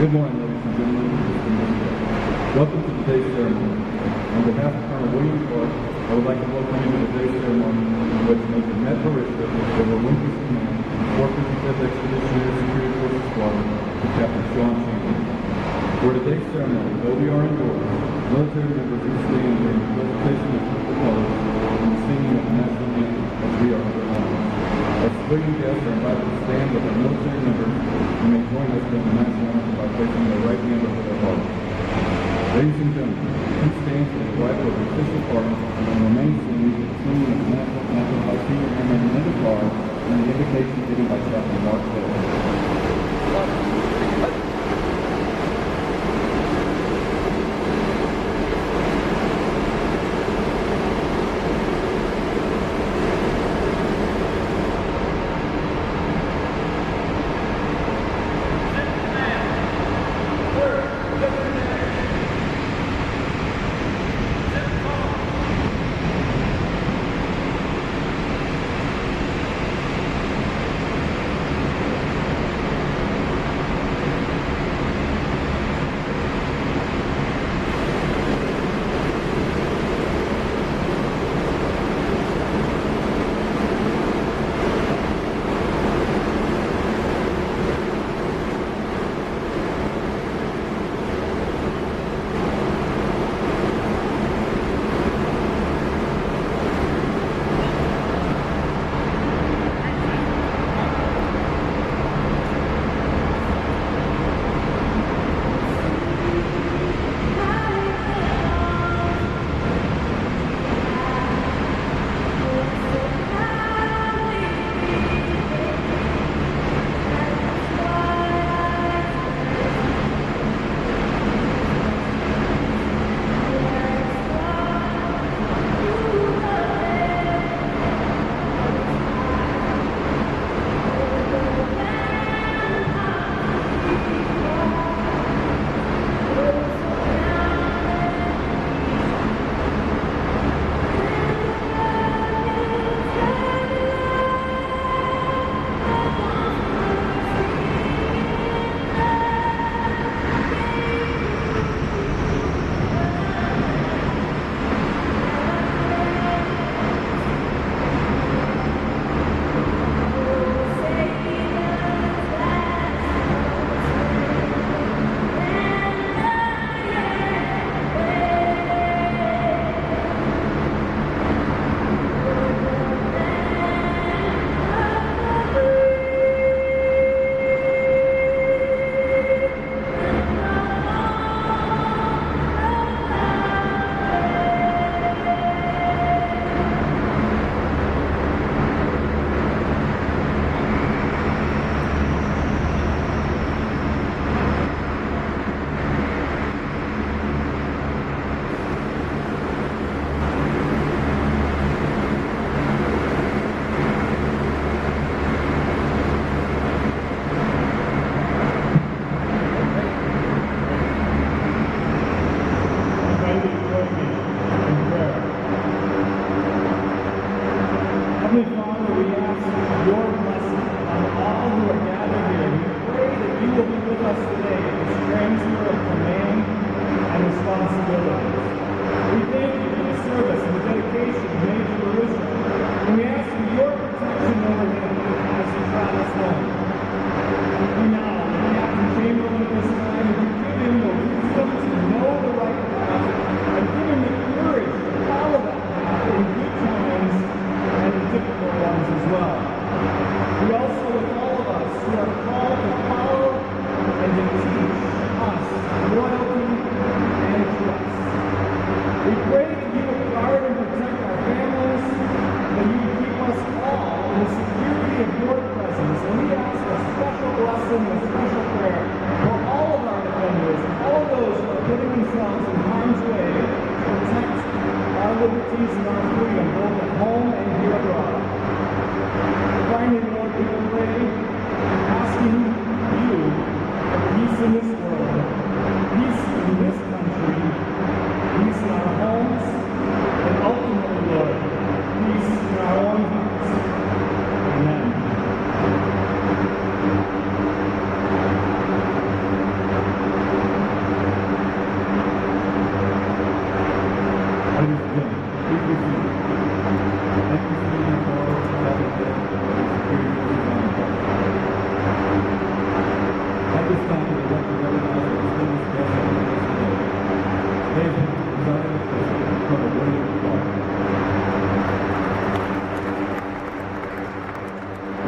Good morning, ladies and gentlemen. Welcome to today's ceremony. On behalf of Colonel William Clark, I would like to welcome you to today's ceremony in which Major Bish will relinquish command of the 455th Expeditionary Security Forces Squadron to Captain Sean Champion. For today's ceremony, though we are indoors, military members will stand during the presentation of the colors and the singing of the national anthem as we are under arms. As civilian guests are invited to stand with our military members and may join us during the national anthem by placing their right hand over their heart. Ladies and gentlemen, please stand for the arrival of the official party and remain standing for the singing of the national anthem by Senior Airmen in the car and the invocation given by Chaplain Mark Hill.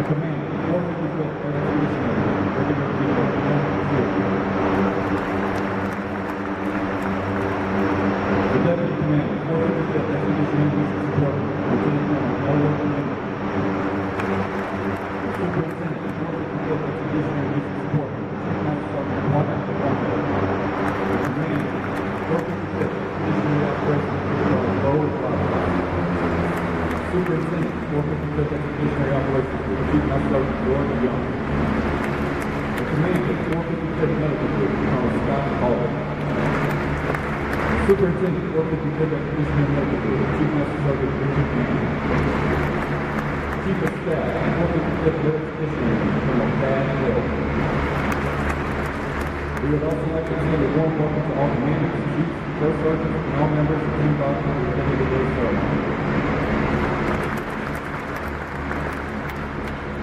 commander, 455th Expeditionary, regular people, the deputy commander, 455th Expeditionary Mission Support, Lieutenant Colonel Major Bish. Superintendent, 455th Expeditionary Mission Support, Master Sergeant Bagram Airfield. Commander, 455th Expeditionary Operations, Superintendent, 455th Expeditionary Operations, Chief Master Sergeant Young. The Commander, 455th Medical Group, Colonel Scott Hall. Superintendent, 455th Expeditionary Medical Group, Chief Master Sergeant Richard Mann. Chief of Staff, 455th Expeditionary, Colonel Thad Hill. We would also like to extend a warm welcome to all commanders, chiefs, first sergeants, and all members of Team Bagram who attended today's ceremony.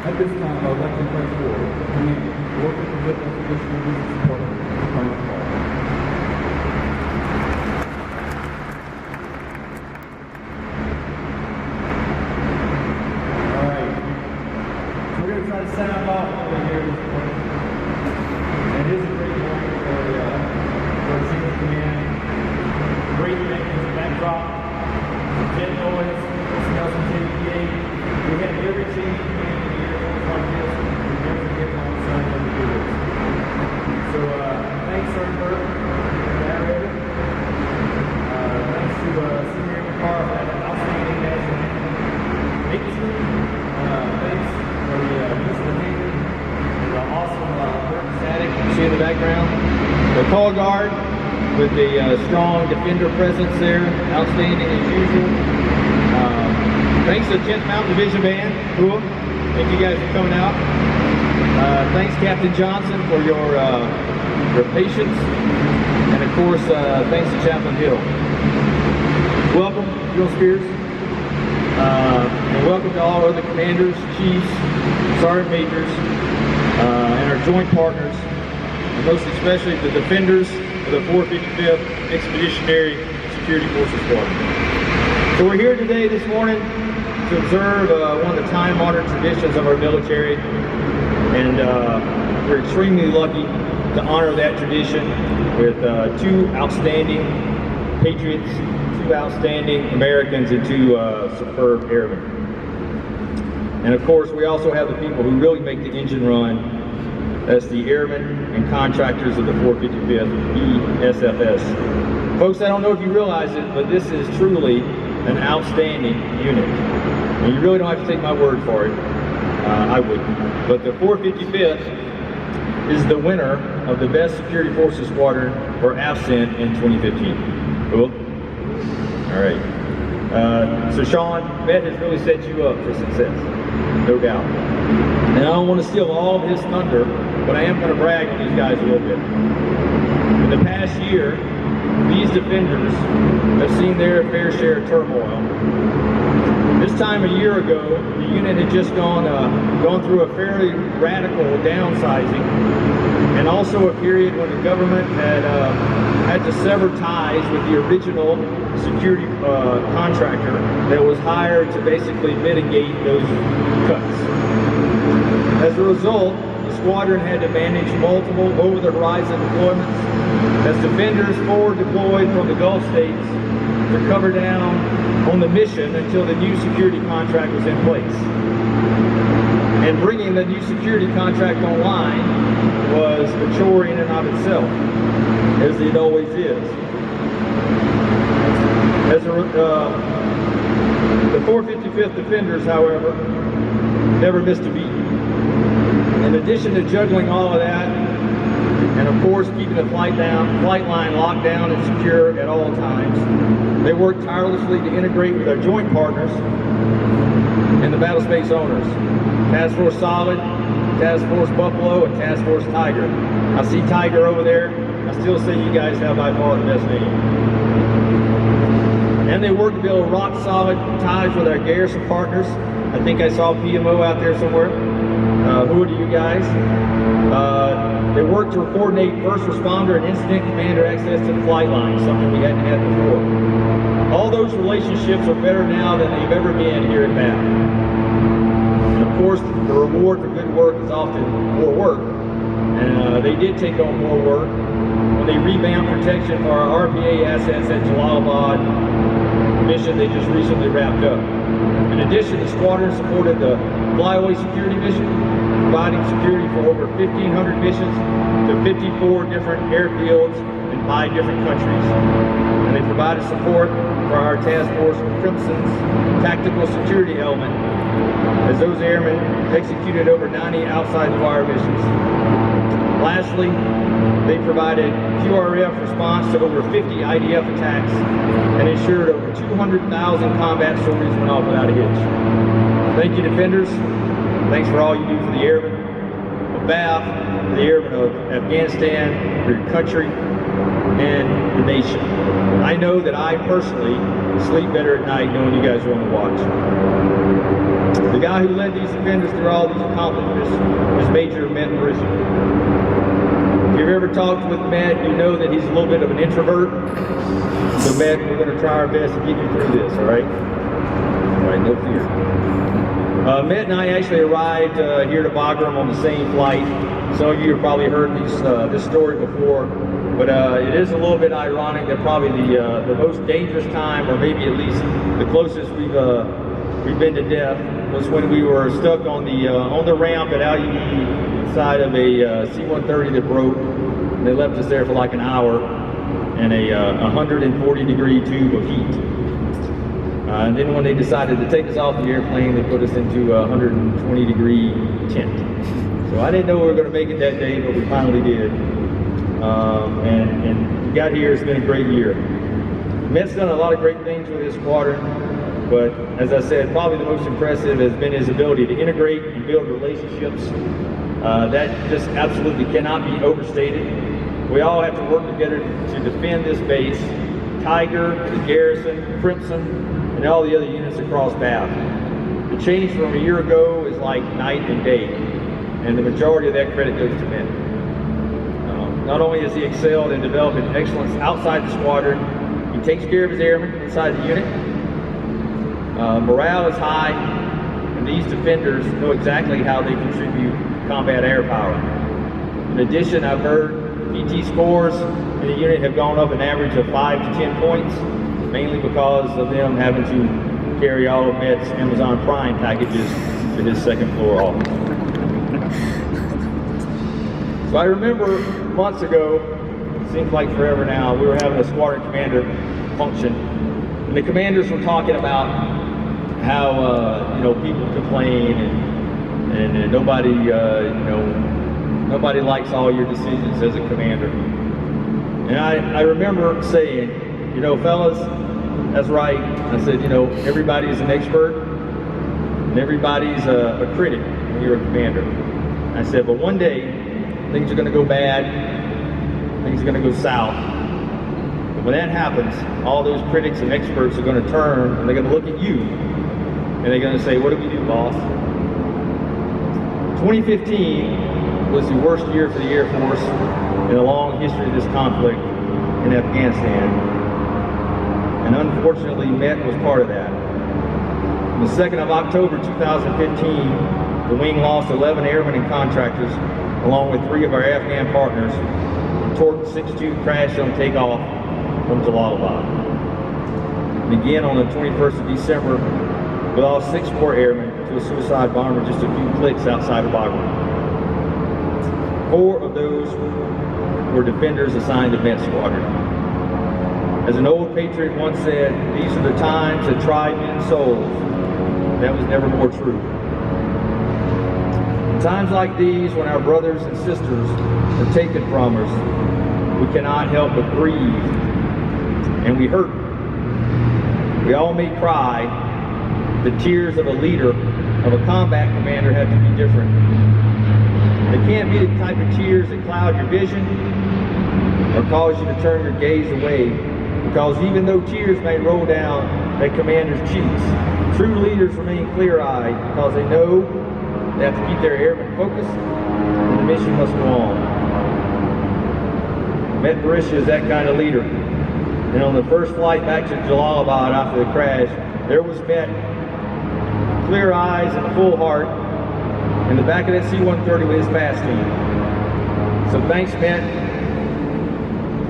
At this time, I would like to invite forward the Commander, 455th Expeditionary Mission Support, Colonel Paul. All right. So we're going to try to sound off over here this morning. It is a great morning for the Chief of Command. Great thing is the backdrop. Jet noise, smells from JPA. We had every change of command in the air like this. We never get on the side when we do this. So thanks, Sergeant Burke, narrator. Thanks to Senior Airman Carr for that outstanding national anthem. Thanks for the use of the name. The awesome work static you see in the background. The call guard with the strong defender presence there, outstanding as usual. Thanks to the 10th Mountain Division Band. Cool. Thank you guys for coming out. Thanks, Captain Johnson, for your patience. And of course, thanks to Chaplain Hill. Welcome, Jill Spears. And welcome to all other commanders, chiefs, sergeant majors, and our joint partners, and most especially the defenders of the 455th Expeditionary Security Forces Squadron. So we're here today, this morning, to observe one of the time-honored traditions of our military, and we're extremely lucky to honor that tradition with two outstanding patriots, two outstanding Americans, and two superb airmen. And of course, we also have the people who really make the engine run. That's the airmen and contractors of the 455th ESFS. Folks, I don't know if you realize it, but this is truly an outstanding unit. And you really don't have to take my word for it. I wouldn't. But the 455th is the winner of the Best Security Forces Squadron for AFCENT in 2015. Cool? All right. So Sean, Matt has really set you up for success, no doubt. And I don't want to steal all of his thunder, but I am going to brag on these guys a little bit. In the past year, these defenders have seen their fair share of turmoil. This time a year ago, the unit had just gone through a fairly radical downsizing, and also a period when the government had to sever ties with the original security contractor that was hired to basically mitigate those cuts. As a result, the squadron had to manage multiple over-the-horizon deployments as defenders forward deployed from the Gulf states to cover down on the mission until the new security contract was in place. And bringing the new security contract online was a chore in and of itself, as it always is. The 455th Defenders, however, never missed a beat. In addition to juggling all of that, and of course keeping the flight line locked down and secure at all times, they worked tirelessly to integrate with our joint partners and the battle space owners, Task Force Solid, Task Force Buffalo, and Task Force Tiger. I see Tiger over there. I still say you guys have by far the best name. And they worked to build rock solid ties with our garrison partners. I think I saw PMO out there somewhere. Who are you guys? They worked to coordinate first responder and incident commander access to the flight line, something we hadn't had before. All those relationships are better now than they've ever been here at BAF. And of course, the reward for good work is often more work. And they did take on more work when they revamped protection for our RPA assets at Jalalabad mission they just recently wrapped up. In addition, the squadron supported the flyaway security mission, providing security for over 1,500 missions to 54 different airfields in 5 different countries. And they provided support for our task force Crimson's tactical security element, as those airmen executed over 90 outside the wire missions. Lastly, they provided QRF response to over 50 IDF attacks and ensured over 200,000 combat sorties went off without a hitch. Thank you, Defenders. Thanks for all you do for the Airmen of BAF, for the Airmen of Afghanistan, for your country, and the nation. I know that I personally sleep better at night knowing you guys are on the watch. The guy who led these Defenders through all these accomplishments is Major Bish. If you've ever talked with Matt, you know that he's a little bit of an introvert. So Matt, we're going to try our best to get you through this, all right? All right, no fear. Matt and I actually arrived here to Bagram on the same flight. Some of you have probably heard this story before, but it is a little bit ironic that probably the most dangerous time, or maybe at least the closest we've been to death, was when we were stuck on the ramp at Al Udeid inside of a C-130 that broke. And they left us there for like an hour in a 140-degree tube of heat. And then when they decided to take us off the airplane, they put us into a 120-degree tent. So I didn't know we were going to make it that day, but we finally did. And we got here. It's been a great year. Matt's done a lot of great things with his squadron, but as I said, probably the most impressive has been his ability to integrate and build relationships. That just absolutely cannot be overstated. We all have to work together to defend this base, Tiger, the Garrison, Crimson, and all the other units across BAF. The change from a year ago is like night and day, and the majority of that credit goes to Matt. Not only has he excelled in developing excellence outside the squadron, he takes care of his airmen inside the unit. Morale is high, and these Defenders know exactly how they contribute combat air power. In addition, I've heard PT scores in the unit have gone up an average of 5 to 10 points, mainly because of them having to carry all of Matt's Amazon Prime packages to his second floor office. So I remember months ago, it seems like forever now, we were having a squadron commander function, and the commanders were talking about how people complain and nobody nobody likes all your decisions as a commander. And I remember saying, fellas, that's right. I said, everybody's an expert and everybody's a critic when you're a commander. I said, but one day things are going to go bad, things are going to go south. But when that happens, all those critics and experts are going to turn and they're going to look at you and they're going to say, what do we do, boss? 2015 was the worst year for the Air Force in a long history of this conflict in Afghanistan. And unfortunately, Matt was part of that. On the 2nd of October 2015, the wing lost 11 airmen and contractors, along with 3 of our Afghan partners. The Torque 62 crashed on takeoff from Jalalabad. And again, on the 21st of December, we lost 6 more airmen to a suicide bomber just a few clicks outside of Bagram. 4 of those were Defenders assigned to Met Squadron. As an old patriot once said, these are the times that try men's souls. That was never more true. In times like these, when our brothers and sisters are taken from us, we cannot help but grieve, and we hurt. We all may cry. The tears of a leader, of a combat commander, have to be different. They can't be the type of tears that cloud your vision or cause you to turn your gaze away, because even though tears may roll down that commander's cheeks, true leaders remain clear-eyed because they know they have to keep their airmen focused and the mission must go on. Major Bish is that kind of leader. And on the first flight back to Jalalabad after the crash, there was Met, clear eyes and a full heart, in the back of that C-130 with his fast team. So thanks, Ben,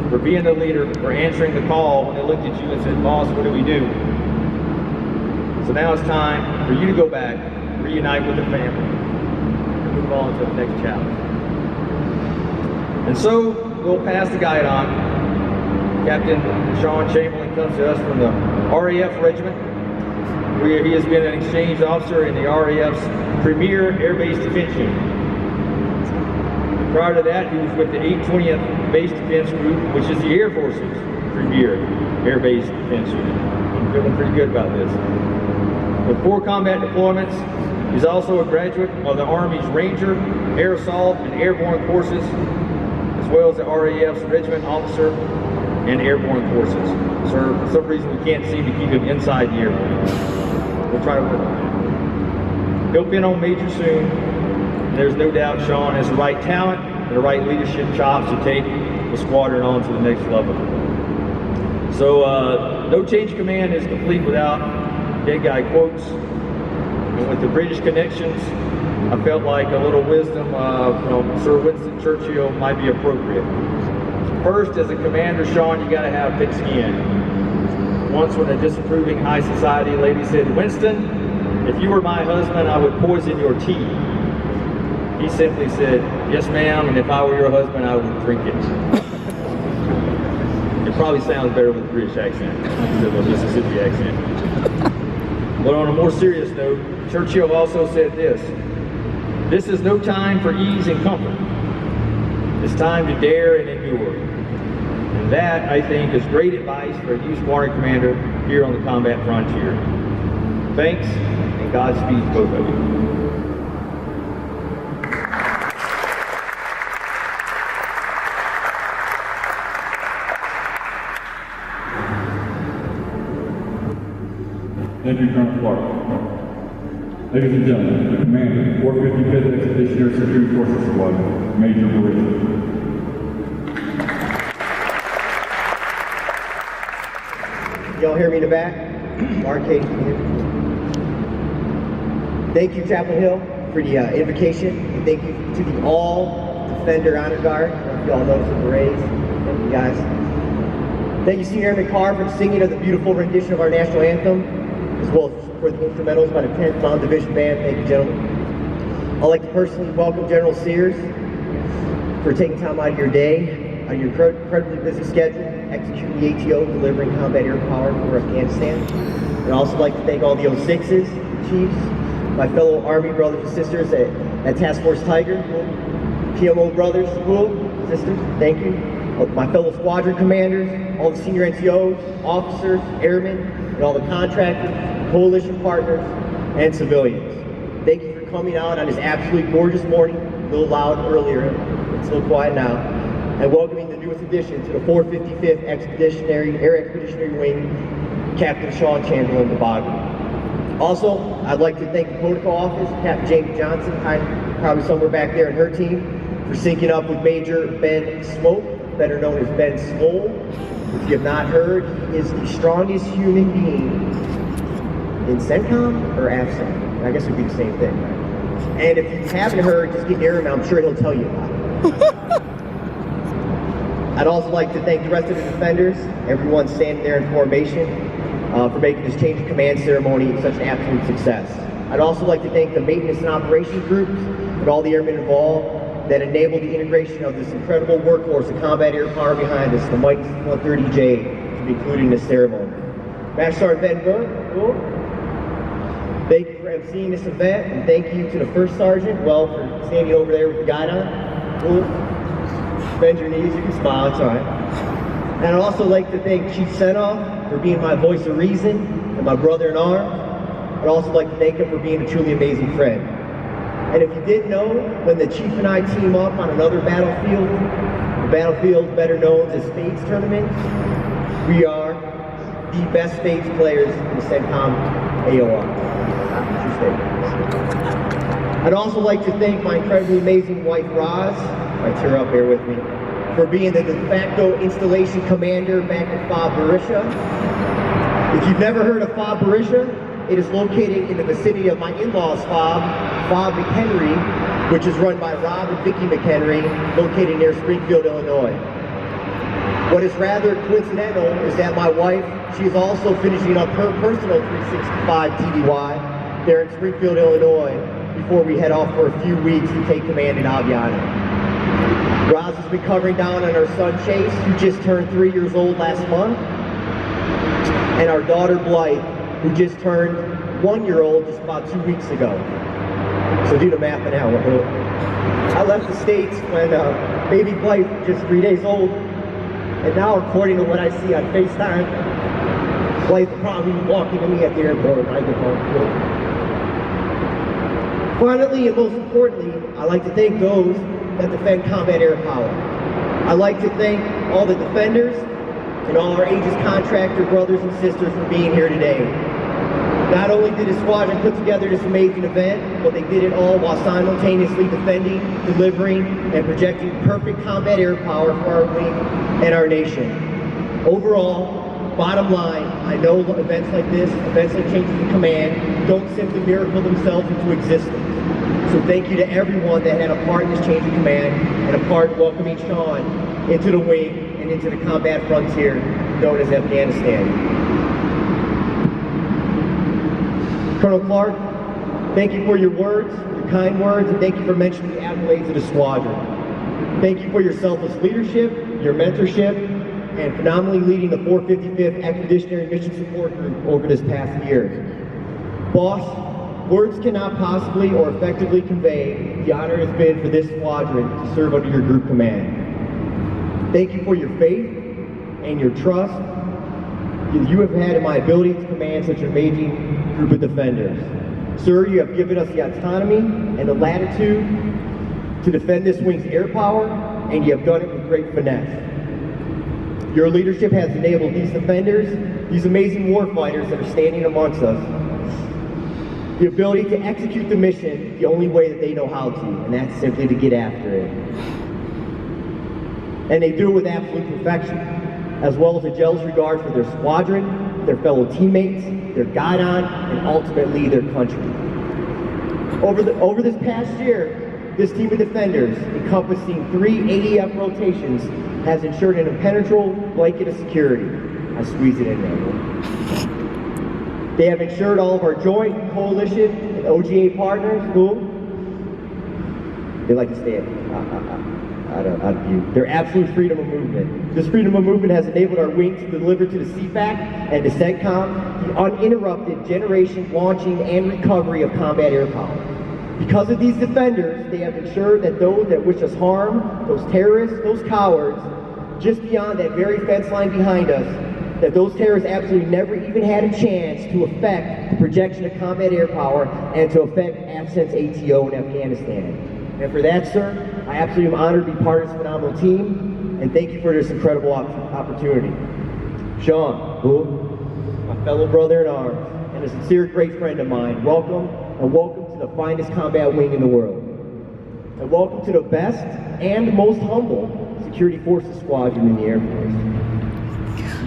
for being the leader, for answering the call when they looked at you and said, boss, what do we do? So now it's time for you to go back, reunite with the family, and move on to the next challenge. And so we'll pass the guide on. Captain Sean Chamberlain comes to us from the RAF Regiment, where he has been an exchange officer in the RAF's premier Air Base Defense Unit. Prior to that, he was with the 820th Base Defense Group, which is the Air Force's premier Air Base Defense Unit. I'm feeling pretty good about this. With 4 combat deployments, he's also a graduate of the Army's Ranger, Air Assault, and Airborne courses, as well as the RAF's Regiment Officer and Airborne courses. So for some reason we can't seem to keep him inside the airplane. We'll try to work on that. He'll pin on Major soon. There's no doubt Sean has the right talent and the right leadership chops to take the squadron on to the next level. So no change of command is complete without dead guy quotes. And with the British connections, I felt like a little wisdom from Sir Winston Churchill might be appropriate. First, as a commander, Sean, you gotta have thick skin. Once when a disapproving high society lady said, Winston, if you were my husband, I would poison your tea. He simply said, yes ma'am, and if I were your husband, I would drink it. It probably sounds better with a British accent instead of a Mississippi accent. But on a more serious note, Churchill also said this is no time for ease and comfort. It's time to dare and endure. And that, I think, is great advice for a new squadron commander here on the combat frontier. Thanks, and Godspeed to both of you. Thank you, Colonel Clark. Ladies and gentlemen, the commander, 455th Expeditionary Security Forces Squadron, Major Bish. Y'all hear me in the back? Arcade here. Thank you, Chaplain Hill, for the invocation. And thank you to the All Defender Honor Guard. You all know some berets. Thank you, guys. Thank you, Senior Airman Carr, for the singing of the beautiful rendition of our national anthem, as well as for the instrumentals by the 10th Mountain Division Band. Thank you, gentlemen. I'd like to personally welcome General Sears for taking time out of your day, on your incredibly busy schedule, executing the ATO, delivering combat air power for Afghanistan. And I'd also like to thank all the 06s, chiefs, my fellow Army brothers and sisters at Task Force Tiger, PMO brothers, sisters, thank you. My fellow squadron commanders, all the senior NCOs, officers, airmen, and all the contractors, coalition partners, and civilians. Thank you for coming out on this absolutely gorgeous morning, a little loud earlier, it's a little quiet now, and welcoming the newest addition to the 455th Air Expeditionary Wing, Captain Sean Chamberlain, the Bagram. Also, I'd like to thank the Protocol Office, Captain Jamie Johnson, probably somewhere back there in her team, for syncing up with Major Ben Smoke, better known as Ben Swole. If you have not heard, he is the strongest human being in CENTCOM or AFCEN. I guess it would be the same thing, right? And if you haven't heard, just get near him, I'm sure he'll tell you about it. I'd also like to thank the rest of the defenders, everyone standing there in formation, for making this change of command ceremony such an absolute success. I'd also like to thank the maintenance and operations groups and all the airmen involved that enabled the integration of this incredible workforce of combat air power behind us, the mighty C-130J, to be included in this ceremony. Master Sergeant Ben Burke, thank you for emceeing this event, and thank you to the First Sergeant, for standing over there with the guide on. Bend your knees, you can smile, it's all right. And I'd also like to thank Chief Senoff for being my voice of reason and my brother in arms. I'd also like to thank him for being a truly amazing friend. And if you didn't know, when the Chief and I team up on another battlefield, the battlefield better known as Spades Tournament, we are the best Spades players in the CENTCOM AOR. I'd also like to thank my incredibly amazing wife, Roz, if I tear up here with me, for being the de facto installation commander back at FOB Berisha. If you've never heard of FOB Berisha, It is located in the vicinity of my in-laws' Fob McHenry, which is run by Rob and Vicki McHenry, located near Springfield, Illinois. What is rather coincidental is that my wife, she is also finishing up her personal 365 TDY there in Springfield, Illinois, before we head off for a few weeks to take command in Afghanistan. Roz has been covering down on our son Chase, who just turned 3 years old last month, and our daughter Blythe, who just turned 1 year old just about 2 weeks ago. So do the math on that one. I left the States when baby Blythe was just 3 days old, and now according to what I see on FaceTime, Blythe will probably be walking to me at the airport when I get home. Finally, and most importantly, I'd like to thank those that defend combat air power. I'd like to thank all the defenders and all our Aegis contractor brothers and sisters for being here today. Not only did the squadron put together this amazing event, but they did it all while simultaneously defending, delivering, and projecting perfect combat air power for our wing and our nation. Overall, bottom line, I know events like this, events like changes in command, don't simply miracle themselves into existence. So thank you to everyone that had a part in this change of command and a part in welcoming Sean into the wing and into the combat frontier known as Afghanistan. Colonel Clark, thank you for your words, your kind words, and thank you for mentioning the accolades of the squadron. Thank you for your selfless leadership, your mentorship, and phenomenally leading the 455th Expeditionary Mission Support Group over this past year. Boss, words cannot possibly or effectively convey the honor it has been for this squadron to serve under your group command. Thank you for your faith and your trust you have had in my ability to command such an amazing group of defenders. Sir, you have given us the autonomy and the latitude to defend this wing's air power, and you have done it with great finesse. Your leadership has enabled these defenders, these amazing warfighters that are standing amongst us, the ability to execute the mission the only way that they know how to, and that's simply to get after it. And they do it with absolute perfection, as well as a jealous regard for their squadron, their fellow teammates, their guidon, and ultimately their country. Over this past year, this team of defenders, encompassing 3 AEF rotations, has ensured an impenetrable blanket of security. I squeeze it in there. They have ensured all of our joint, coalition, and OGA partners, who they like to stay out of view, their absolute freedom of movement. This freedom of movement has enabled our wing to deliver to the CFAC and the CENTCOM the uninterrupted generation, launching, and recovery of combat air power. Because of these defenders, they have ensured that those that wish us harm, those terrorists, those cowards, just beyond that very fence line behind us, that those terrorists absolutely never even had a chance to affect the projection of combat air power and to affect AFCENT's ATO in Afghanistan. And for that, sir, I absolutely am honored to be part of this phenomenal team, and thank you for this incredible opportunity. Sean, my fellow brother in arms, and a sincere great friend of mine, welcome, and welcome to the finest combat wing in the world. And welcome to the best and most humble security forces squadron in the Air Force.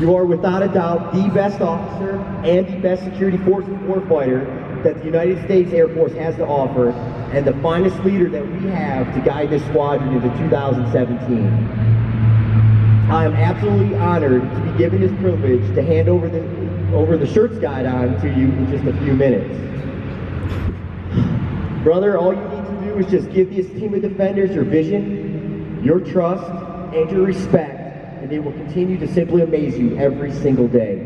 You are without a doubt the best officer and the best security forces warfighter that the United States Air Force has to offer, and the finest leader that we have to guide this squadron into 2017. I am absolutely honored to be given this privilege to hand over the shirts guidon to you in just a few minutes. Brother, all you need to do is just give this team of defenders your vision, your trust, and your respect, and they will continue to simply amaze you every single day.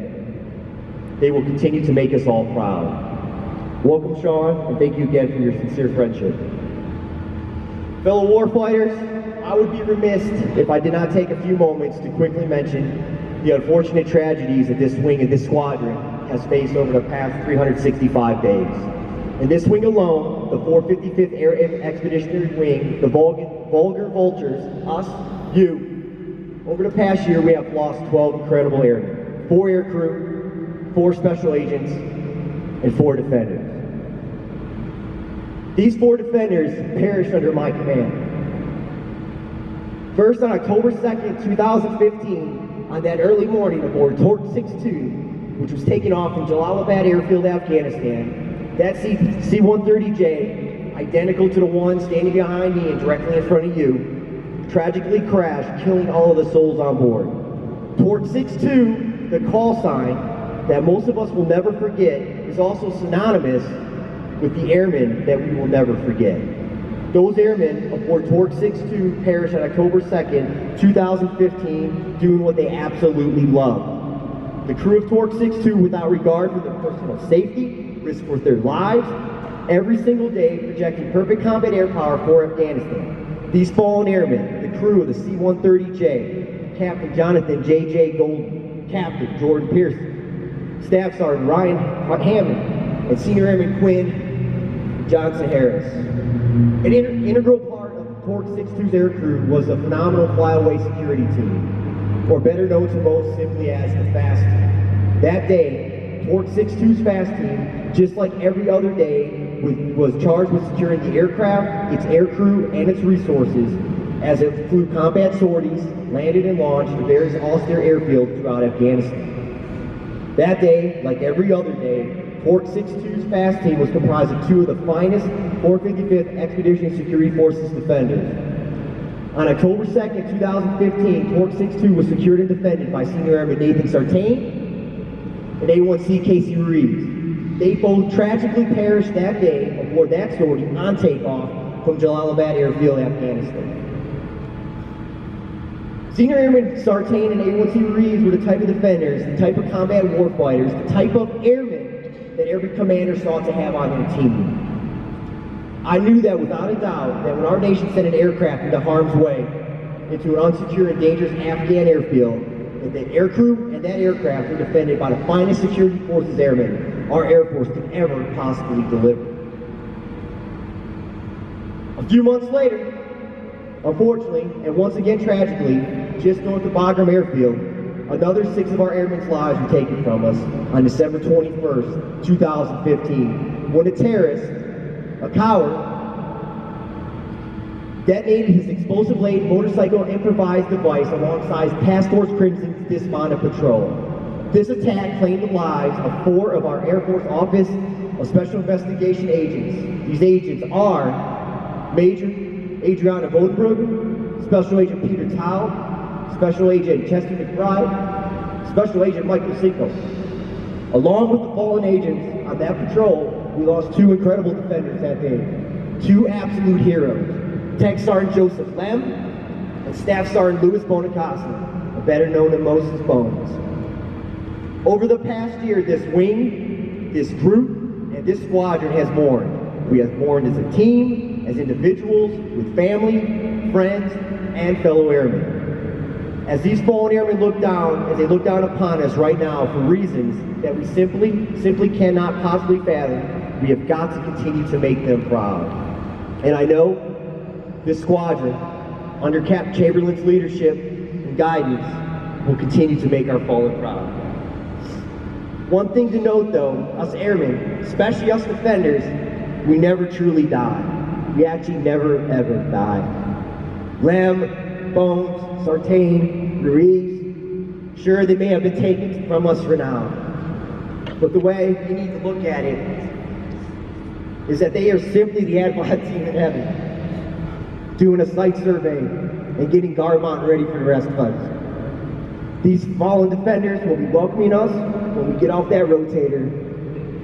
They will continue to make us all proud. Welcome, Sean, and thank you again for your sincere friendship. Fellow warfighters, I would be remiss if I did not take a few moments to quickly mention the unfortunate tragedies that this wing and this squadron has faced over the past 365 days. In this wing alone, the 455th Air Expeditionary Wing, the vulgar vultures, us, you, over the past year we have lost 12 incredible airmen, 4 aircrew, 4 special agents, and 4 defenders. These 4 defenders perished under my command. First, on October 2nd, 2015, on that early morning aboard Torque 62, which was taken off from Jalalabad Airfield, Afghanistan, that C-130J, identical to the one standing behind me and directly in front of you, tragically crashed, killing all of the souls on board. Torque 62, the call sign that most of us will never forget, is also synonymous with the airmen that we will never forget. Those airmen aboard Torque 62 perished on October 2nd, 2015, doing what they absolutely loved. The crew of Torque 62, without regard for their personal safety, risk for their lives, every single day projecting perfect combat air power for Afghanistan. These fallen airmen, the crew of the C-130J, Captain Jonathan J.J. Golden, Captain Jordan Pearson, Staff Sergeant Ryan Hammond, and Senior Airman Quinn Johnson Harris. An integral part of Torque 62's air crew was a phenomenal flyaway security team, or better known to most simply as the FAST team. That day, Torque 62's FAST team, just like every other day, was charged with securing the aircraft, its air crew, and its resources as it flew combat sorties, landed and launched the various austere airfields throughout Afghanistan. That day, like every other day, Torque 62's FAST team was comprised of two of the finest 455th Expeditionary Security Forces defenders. On October 2nd, 2015, Torque 62 was secured and defended by Senior Airman Nathan Sartain and A1C Casey Ruiz. They both tragically perished that day aboard that sortie on takeoff from Jalalabad Airfield, Afghanistan. Senior Airman Sartain and A1C Ruiz were the type of defenders, the type of combat warfighters, the type of airmen that every commander sought to have on their team. I knew that without a doubt that when our nation sent an aircraft into harm's way, into an unsecure and dangerous Afghan airfield, that the air crew and that aircraft were defended by the finest security forces airmen our Air Force could ever possibly deliver. A few months later, unfortunately, and once again tragically, just north of Bagram Airfield, another 6 of our airmen's lives were taken from us on December 21st, 2015, when a terrorist, a coward, detonated his explosive-laden motorcycle improvised device alongside Task Force Crimson's dismounted patrol. This attack claimed the lives of 4 of our Air Force Office of Special Investigation agents. These agents are Major Adriana Bodenbrook, Special Agent Peter Tao, Special Agent Chester McBride, Special Agent Michael Cinco. Along with the fallen agents on that patrol, we lost 2 incredible defenders that day. 2 absolute heroes. Tech Sergeant Joseph Lem and Staff Sergeant Louis Bonacasa, better known than most as Bones. Over the past year, this wing, this group, and this squadron has mourned. We have mourned as a team, as individuals, with family, friends, and fellow airmen. As these fallen airmen look down, as they look down upon us right now for reasons that we simply cannot possibly fathom, we have got to continue to make them proud. And I know this squadron, under Captain Chamberlain's leadership and guidance, will continue to make our fallen proud. One thing to note though, us airmen, especially us defenders, we never truly die. We actually never ever die. Lem, Bones, Sartain, Ruiz, sure they may have been taken from us for now. But the way we need to look at it is that they are simply the ADVOD team in heaven, doing a site survey and getting Garmont ready for the rest of us. These fallen defenders will be welcoming us when we get off that rotator,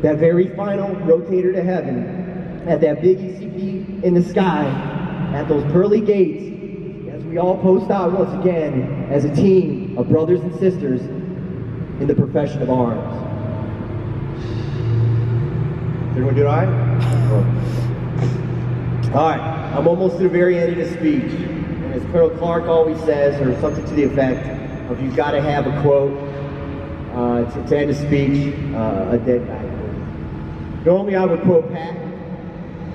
that very final rotator to heaven, at that big ECP in the sky, at those pearly gates, as we all post out once again as a team of brothers and sisters in the profession of arms. Did everyone do all right? All right, I'm almost to the very end of the speech. And as Colonel Clark always says, or something to the effect of you've got to have a quote to end a speech, a dead guy quote. Normally I would quote Pat,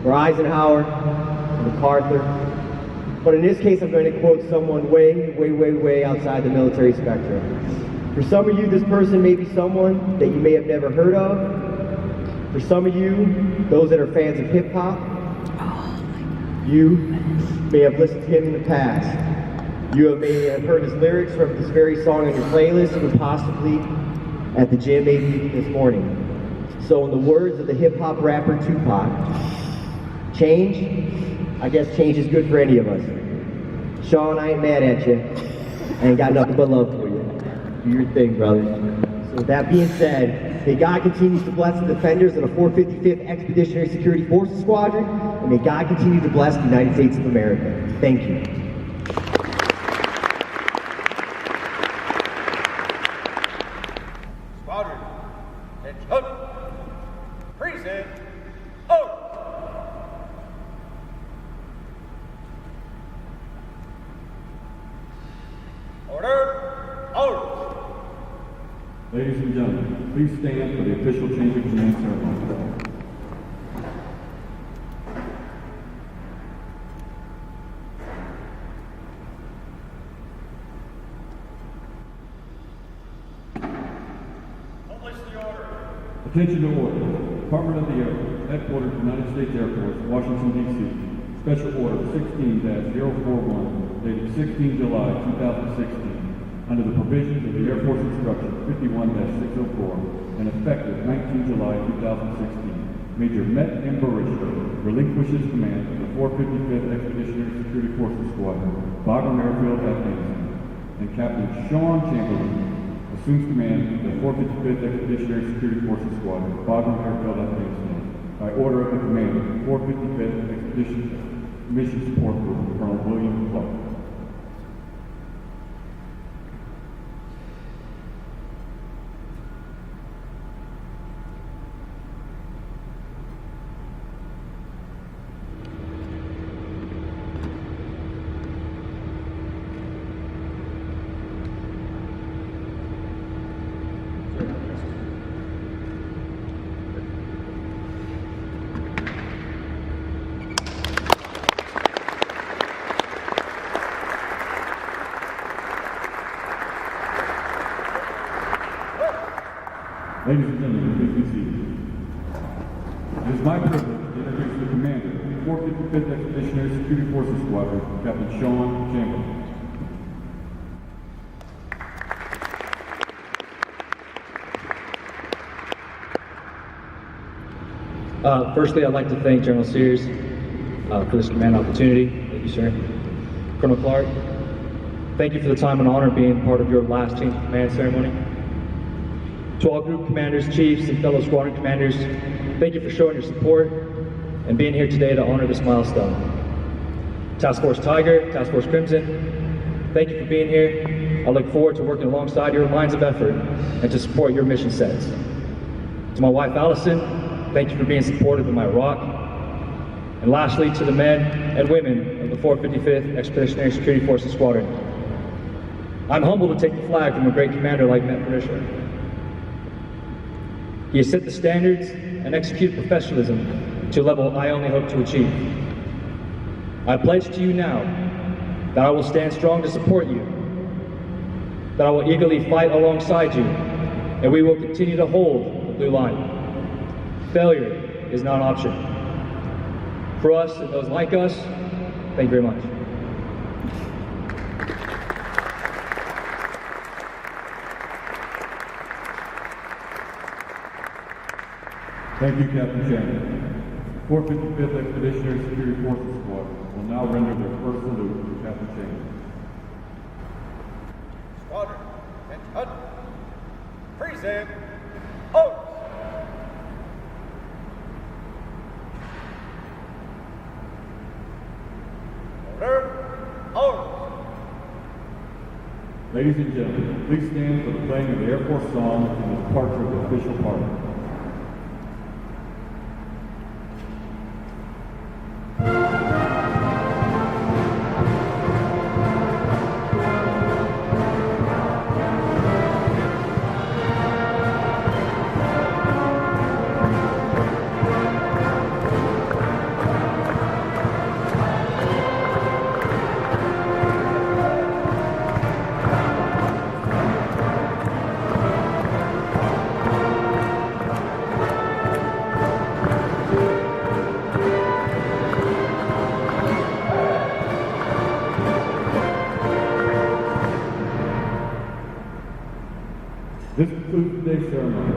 or Eisenhower, or MacArthur, but in this case I'm going to quote someone way outside the military spectrum. For some of you, this person may be someone that you may have never heard of. For some of you, those that are fans of hip-hop, you may have listened to him in the past. You may have heard his lyrics from this very song on your playlist, or possibly at the gym this morning. So in the words of the hip-hop rapper Tupac, change, I guess change is good for any of us. Sean, I ain't mad at you. I ain't got nothing but love for you. Do your thing, brother. So with that being said, may God continue to bless the defenders of the 455th Expeditionary Security Forces Squadron, and may God continue to bless the United States of America. Thank you. Squadron, attention. Present. Order. Order. Order. Ladies and gentlemen, please stand for the official change of command ceremony. Publish the order. Attention to order. Department of the Air Force, Headquarters, United States Air Force, Washington, D.C. Special Order 16-041, dated 16 July 2016, under the provisions of the Air Force Instruction 51-604, and effective 19 July 2016. Major M. Bish relinquishes command of the 455th Expeditionary Security Forces Squadron, Bagram Airfield, Afghanistan, and Captain Sean Chamberlain assumes command of the 455th Expeditionary Security Forces Squadron, Bagram Airfield, Afghanistan, by order of the commander of the 455th Expeditionary Mission Support Group, Colonel William Clark. Ladies and gentlemen, please be seated. It is my privilege to introduce the commander of the 455th Expeditionary Security Forces Squadron, Captain Sean Chamberlain. Firstly, I'd like to thank General Sears for this command opportunity. Thank you, sir. Colonel Clark, thank you for the time and honor of being part of your last change of command ceremony. To all group commanders, chiefs, and fellow squadron commanders, thank you for showing your support and being here today to honor this milestone. Task Force Tiger, Task Force Crimson, thank you for being here. I look forward to working alongside your lines of effort and to support your mission sets. To my wife Allison, thank you for being supportive of my Iraq. And lastly, to the men and women of the 455th Expeditionary Security Forces Squadron. I'm humbled to take the flag from a great commander like Major Bish. He has set the standards and executed professionalism to a level I only hope to achieve. I pledge to you now that I will stand strong to support you, that I will eagerly fight alongside you, and we will continue to hold the blue line. Failure is not an option. For us and those like us, thank you very much. Thank you, Captain Chamberlain. 455th Expeditionary Security Forces Squadron will now render their first salute to Captain Chamberlain. Squadron, attention. Present. Order. Order. Order. Ladies and gentlemen, please stand for the playing of the Air Force song and the departure of the official party. today's ceremony,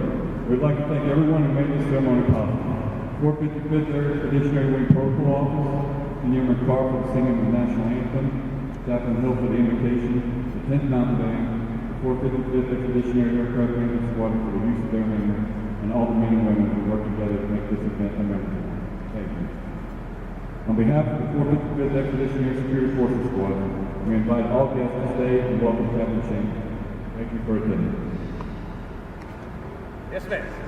we'd like to thank everyone who made this ceremony possible. 455th Air Expeditionary Wing Protocol Office, Senior Airman Carr for the singing of the national anthem, Chaplain Hill for the invitation, the 10th Mountain Band, the 455th Expeditionary Aircraft Maintenance Squadron for the use of their name, and all the men and women who work together to make this event a memorable one. Thank you. On behalf of the 455th Expeditionary Security Forces Squadron, we invite all guests to stay and welcome Captain Chambers. Thank you for attending. Dismiss.